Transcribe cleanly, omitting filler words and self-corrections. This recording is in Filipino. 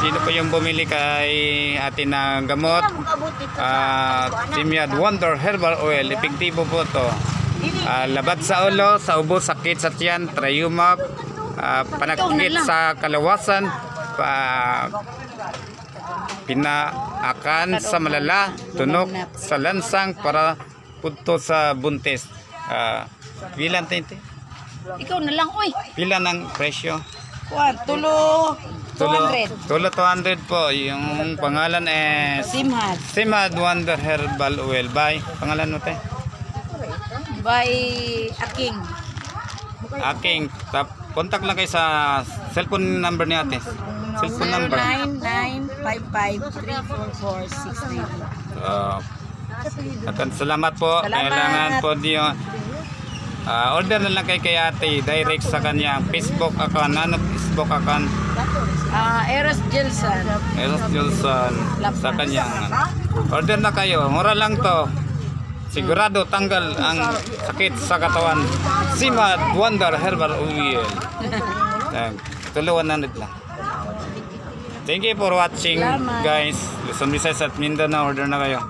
Sino po yung bumili kay atin ng gamot? Simyad Wonder Herbal Oil. Epektibo po to. Labat sa ulo, sa ubo, sakit sa tiyan, Triumap, panakit sa kalawasan, pinaakan sa malala, tunok sa lansang para punto sa buntis. Bilan tinte? Ikaw na lang, uy. Pila ng presyo? Tulo 200. Tulo 200 po. Yung pangalan is Simad Wonder Herbal Oil. By pangalan mo te? By Aking. Contact lang kayo sa cellphone number ni ate. Cellphone number 0995534698. Salamat po. Kailangan po niyo order na lang kay ate direct sa kanyang Facebook account. Ano Facebook account? Eros Gilson. Sa kanyang order na kayo. Mura lang to. Sigurado tanggal ang sakit sa katawan. Simad Wonder Herbal Oil. Tulo 100 lang. Thank you for watching, guys. Luzon, Visayas at Mindanao. Order na kayo.